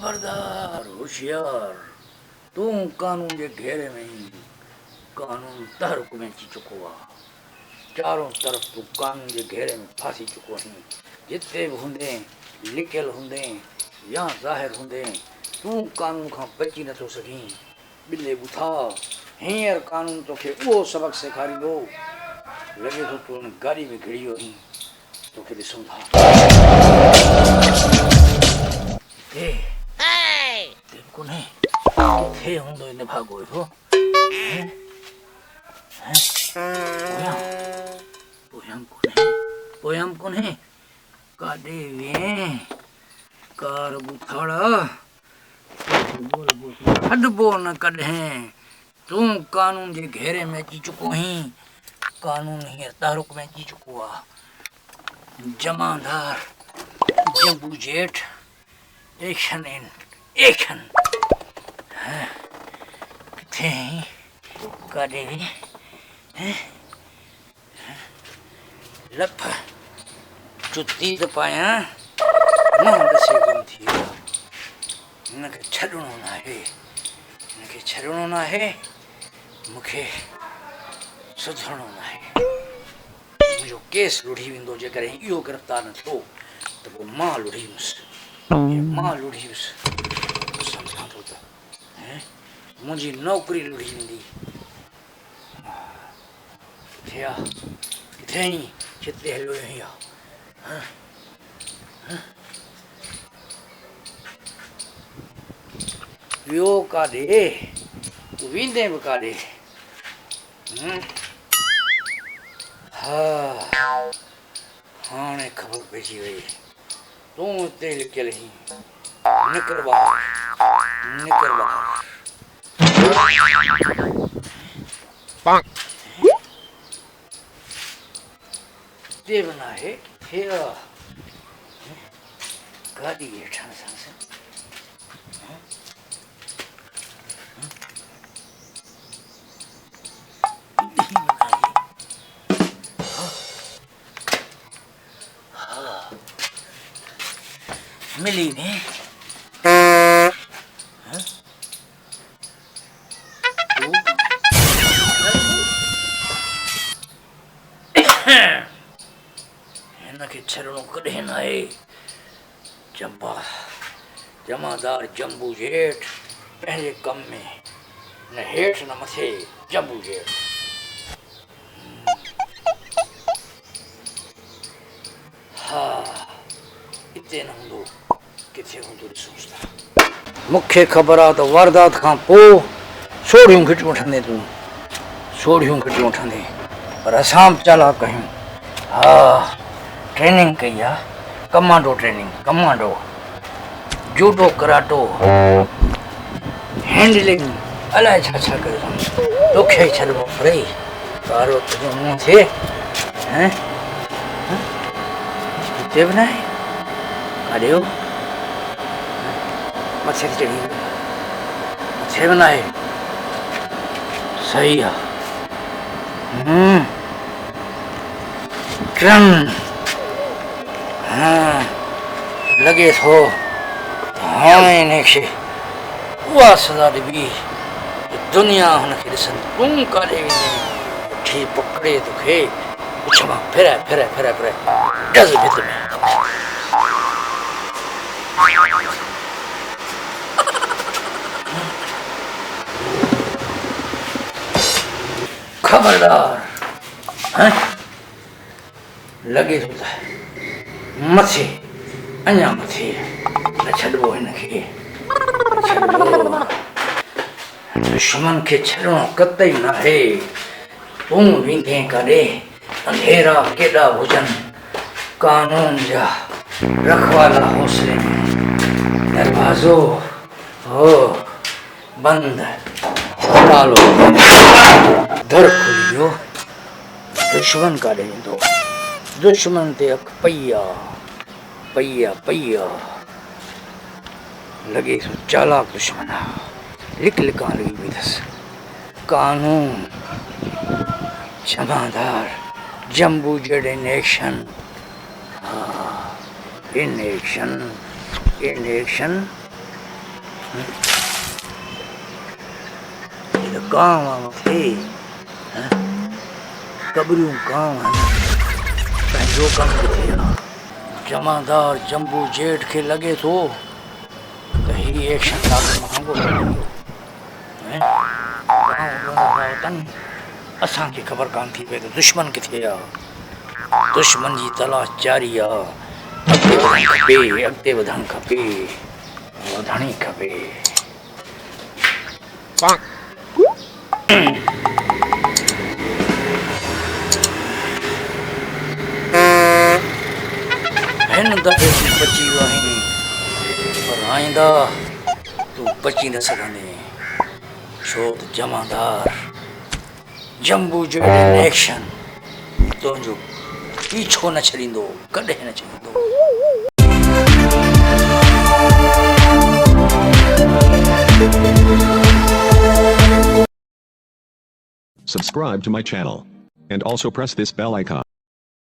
खबरदार होशियार, तू कानून के घेरे में ही कानून तहरुक में अची चुको आहे। चारों तरफ तू कानून के घेरे में फांसी चुको आहीं। जिते भी हूंदे लिखियल हूंदे या ज़ाहिर हूंदे तू कानून खां बची नथो सघीं। बिले ॿुथा हींअर कानून तोखे उहो सबक़ सेखारींदो लॻे थो तूं हुन गाॾी में घिड़ी वियो आहीं। तोखे ॾिसूं था कोन्हे किथे हूंदो इन भाॻो इहो। पोयां कोन्हे काॾे वे कार ॿुथाड़ा छॾिबो न कॾहिं। तूं कानून जे घेरे में अची चुको आहीं। कानून हींअर तहरुक में अची चुको आहे। जमादार जम्बू जेठ एक्शन इन एक्शन। किथे आहीं काॾे वे लफ जुती त पायां न ॾसे गुम थी वियो। हिनखे छॾिणो न आहे, हिनखे छॾिणो न आहे, मूंखे सुधरणो न आहे। मुंहिंजो केस लुढ़ी वेंदो जेकॾहिं इहो गिरफ़्तार न थियो त पोइ मां लुढ़ींदुसि। मां लुढ़ींदुसि सम्झां थो त मुंहिंजी नौकरी लुढ़ी वेंदी। किथे आहे किथे आहीं चिते हलियो आहीं वियो काॾे तूं वेंदे बि काॾे। हा हाणे ख़बर पइजी वई तूं हिते लिकियल आहीं। निकर ॿाहिरि निकर ॿाहिरि। हिते बि न आहे किथे आहे गाॾी हेठां सां मिली में हिनखे छॾिणो कॾहिं न आहे। जमादार जम्बू जेठ पंहिंजे कम में न हेठि न मथे। जम्बू जेठ हा हिते न हूंदो किथे हूंदो ॾिसूं था। मूंखे ख़बर आहे त वारदात खां पोइ सोढ़ियूं घिटियूं वठंदे तूं सोढ़ियूं घिटियूं वठंदे पर असां बि चालाक आहियूं। हा ट्रेनिंग कई आहे कमांडो ट्रेनिंग कमांडो जूडो कराटो हैंडलिंग अलाए छा छा करे तोखे छॾिबो परे कारो तुंहिंजो मुंहुं थिए। हिते बि न आहे काॾे मथे चढ़ी मथे बि न आहे। सही आहे लॻे थो हाणे हिनखे उहा सज़ा ॾिबी दुनिया हुनखे ॾिसंदी। तूं काॾे वेंदे वठी पकड़े तोखे पुछ मां फिराए फिराए फिराए फिराए डज़ भित में। खबरदार लॻे थो त मथे अञा मथे न छॾिबो हिनखे छॾिबो। दुश्मन खे छॾिणो कतई न आहे। तूं वेंदे काॾे अंधेरा केॾा हुजनि कानून जा रखवाला हौसले में दरवाज़ो हो बंदि तालो दर खुली वियो। दुश्मन काॾे वेंदो दुश्मन ते अखि पई आहे लॻे थो चालाक दुश्मन आहे। लिक लिकां लॻी पई अथसि। कानून जमादार जम्बू Z in action. In action ये तो काम वाम थे कबरियूं काम पंहिंजो कमु किथे आहे जमादार जंबू जेठ खे लॻे थो त हीउ एक्शन ॾाढो महांगो वतन असांखे ख़बर कान थी पए त दुश्मन किथे आहे दुश्मन जी तलाश जारी आहे अॻिते वधणु खपे वधण ई खपे हिन दफ़े तूं बची वियो आहीं पर आईंदा तूं बची न सघंदे छो त जमादार जंबू जो एक्शन तुंहिंजो पीछो न छॾींदो कॾहिं न छॾींदो Subscribe to my channel and also press this bell icon.